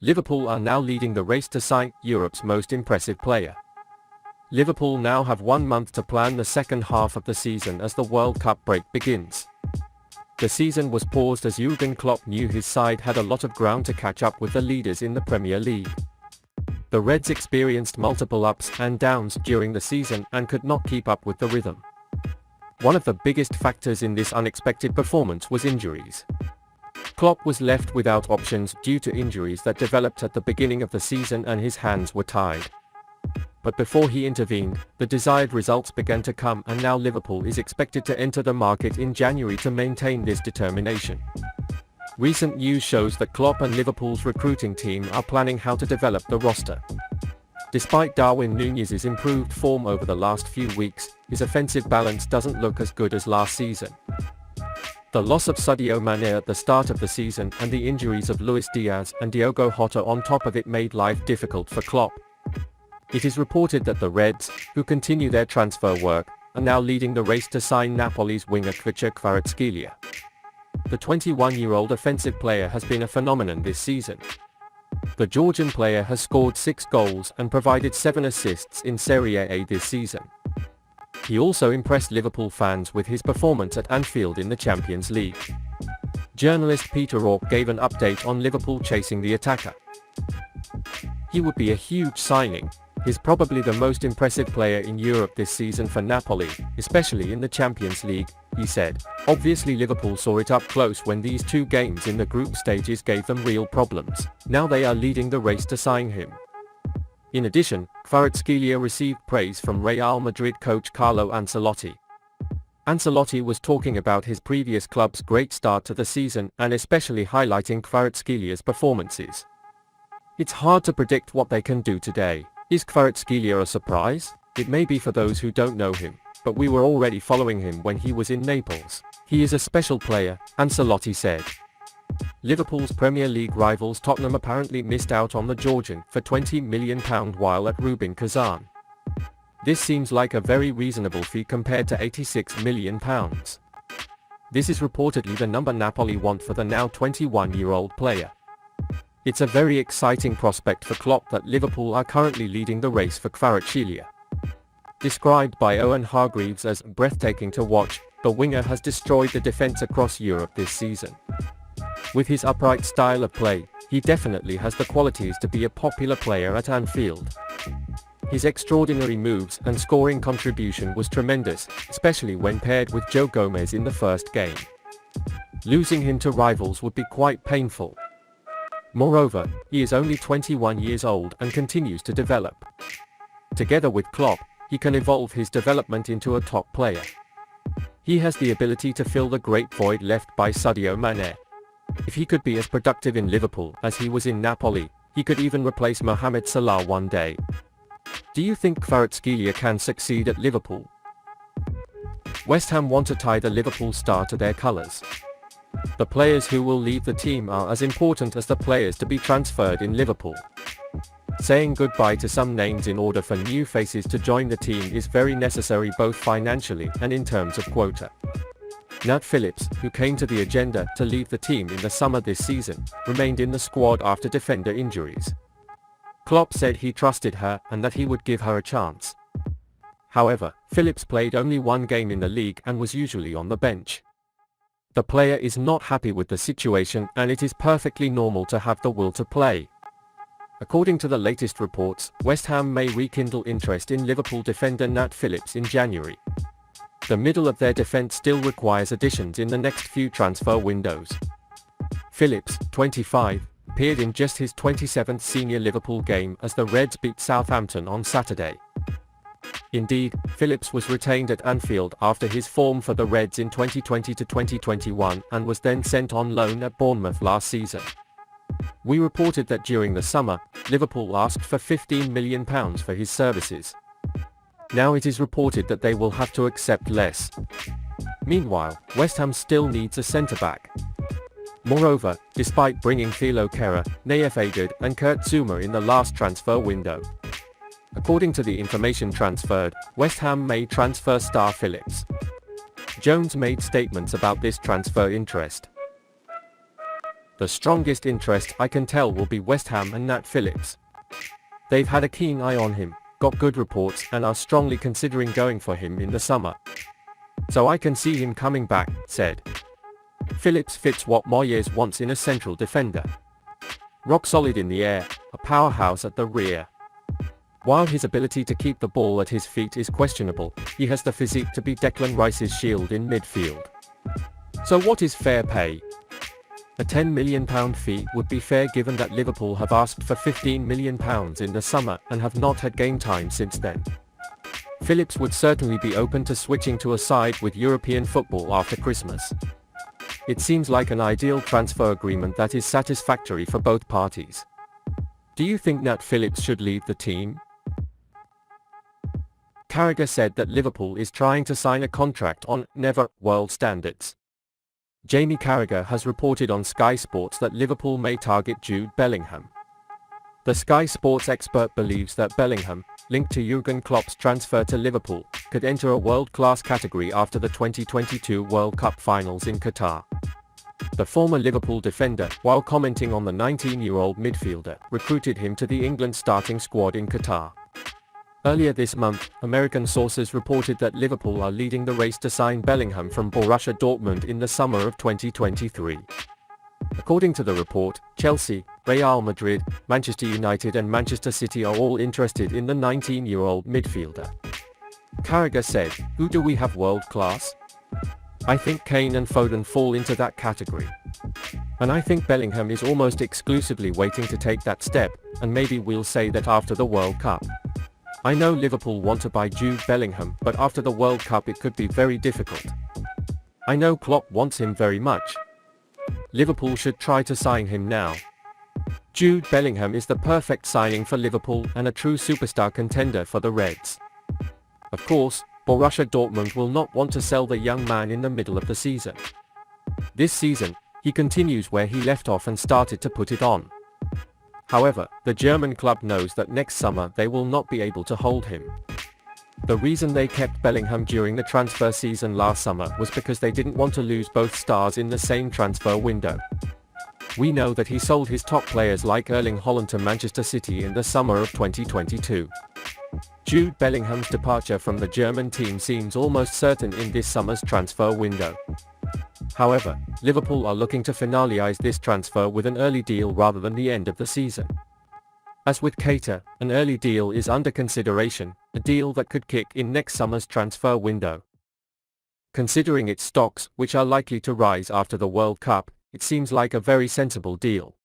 Liverpool are now leading the race to sign Europe's most impressive player. Liverpool now have 1 month to plan the second half of the season as the World Cup break begins. The season was paused as Jürgen Klopp knew his side had a lot of ground to catch up with the leaders in the Premier League. The Reds experienced multiple ups and downs during the season and could not keep up with the rhythm. One of the biggest factors in this unexpected performance was injuries. Klopp was left without options due to injuries that developed at the beginning of the season and his hands were tied. But before he intervened, the desired results began to come, and now Liverpool is expected to enter the market in January to maintain this determination. Recent news shows that Klopp and Liverpool's recruiting team are planning how to develop the roster. Despite Darwin Nunez's improved form over the last few weeks, his offensive balance doesn't look as good as last season. The loss of Sadio at the start of the season and the injuries of Luis Diaz and Diogo Jota on top of it made life difficult for Klopp. It is reported that the Reds, who continue their transfer work, are now leading the race to sign Napoli's winger Kvaratskhelia. The 21-year-old offensive player has been a phenomenon this season. The Georgian player has scored 6 goals and provided 7 assists in Serie A this season. He also impressed Liverpool fans with his performance at Anfield in the Champions League. Journalist Peter Ork gave an update on Liverpool chasing the attacker. He would be a huge signing. He's probably the most impressive player in Europe this season for Napoli, especially in the Champions League, he said. Obviously Liverpool saw it up close when these 2 games in the group stages gave them real problems. Now they are leading the race to sign him. In addition, Kvaratskhelia received praise from Real Madrid coach Carlo Ancelotti. Ancelotti was talking about his previous club's great start to the season and especially highlighting Kvaratskelia's performances. It's hard to predict what they can do today. Is Kvaratskhelia a surprise? It may be for those who don't know him, but we were already following him when he was in Naples. He is a special player, Ancelotti said. Liverpool's Premier League rivals Tottenham apparently missed out on the Georgian for £20 million while at Rubin Kazan. This seems like a very reasonable fee compared to £86 million. This is reportedly the number Napoli want for the now 21-year-old player. It's a very exciting prospect for Klopp that Liverpool are currently leading the race for Kvaratskhelia. Described by Owen Hargreaves as breathtaking to watch, the winger has destroyed the defense across Europe this season. With his upright style of play, he definitely has the qualities to be a popular player at Anfield. His extraordinary moves and scoring contribution was tremendous, especially when paired with Joe Gomez in the first game. Losing him to rivals would be quite painful. Moreover, he is only 21 years old and continues to develop. Together with Klopp, he can evolve his development into a top player. He has the ability to fill the great void left by Sadio Mane. If he could be as productive in Liverpool as he was in Napoli, he could even replace Mohamed Salah one day. Do you think Kvaratskhelia can succeed at Liverpool? West Ham want to tie the Liverpool star to their colours. The players who will leave the team are as important as the players to be transferred in Liverpool. Saying goodbye to some names in order for new faces to join the team is very necessary both financially and in terms of quota. Nat Phillips, who came to the agenda to leave the team in the summer this season, remained in the squad after defender injuries. Klopp said he trusted her and that he would give her a chance. However, Phillips played only 1 game in the league and was usually on the bench. The player is not happy with the situation and it is perfectly normal to have the will to play. According to the latest reports, West Ham may rekindle interest in Liverpool defender Nat Phillips in January. The middle of their defense still requires additions in the next few transfer windows. Phillips, 25, appeared in just his 27th senior Liverpool game as the Reds beat Southampton on Saturday. Indeed, Phillips was retained at Anfield after his form for the Reds in 2020 to 2021 and was then sent on loan at Bournemouth last season. We reported that during the summer, Liverpool asked for £15 million for his services. Now it is reported that they will have to accept less. Meanwhile, West Ham still needs a centre-back. Moreover, despite bringing Thilo Kehrer, Naif Agud and Kurt Zuma in the last transfer window. According to the information transferred, West Ham may transfer star Phillips. Jones made statements about this transfer interest. The strongest interest I can tell will be West Ham and Nat Phillips. They've had a keen eye on him, got good reports and are strongly considering going for him in the summer. So I can see him coming back, said. Phillips fits what Moyes wants in a central defender. Rock solid in the air, a powerhouse at the rear. While his ability to keep the ball at his feet is questionable, he has the physique to be Declan Rice's shield in midfield. So what is fair pay? A £10 million fee would be fair given that Liverpool have asked for £15 million in the summer and have not had game time since then. Phillips would certainly be open to switching to a side with European football after Christmas. It seems like an ideal transfer agreement that is satisfactory for both parties. Do you think Nat Phillips should leave the team? Carragher said that Liverpool is trying to sign a contract on never world standards. Jamie Carragher has reported on Sky Sports that Liverpool may target Jude Bellingham. The Sky Sports expert believes that Bellingham, linked to Jürgen Klopp's transfer to Liverpool, could enter a world-class category after the 2022 World Cup finals in Qatar. The former Liverpool defender, while commenting on the 19-year-old midfielder, recruited him to the England starting squad in Qatar. Earlier this month, American sources reported that Liverpool are leading the race to sign Bellingham from Borussia Dortmund in the summer of 2023. According to the report, Chelsea, Real Madrid, Manchester United and Manchester City are all interested in the 19-year-old midfielder. Carragher said, "Who do we have world class? I think Kane and Foden fall into that category. And I think Bellingham is almost exclusively waiting to take that step, and maybe we'll say that after the World Cup. I know Liverpool want to buy Jude Bellingham, but after the World Cup it could be very difficult. I know Klopp wants him very much. Liverpool should try to sign him now. Jude Bellingham is the perfect signing for Liverpool and a true superstar contender for the Reds. Of course, Borussia Dortmund will not want to sell the young man in the middle of the season. This season, he continues where he left off and started to put it on. However, the German club knows that next summer they will not be able to hold him. The reason they kept Bellingham during the transfer season last summer was because they didn't want to lose both stars in the same transfer window. We know that he sold his top players like Erling Haaland to Manchester City in the summer of 2022. Jude Bellingham's departure from the German team seems almost certain in this summer's transfer window. However, Liverpool are looking to finalise this transfer with an early deal rather than the end of the season. As with Keita, an early deal is under consideration, a deal that could kick in next summer's transfer window. Considering its stocks, which are likely to rise after the World Cup, it seems like a very sensible deal.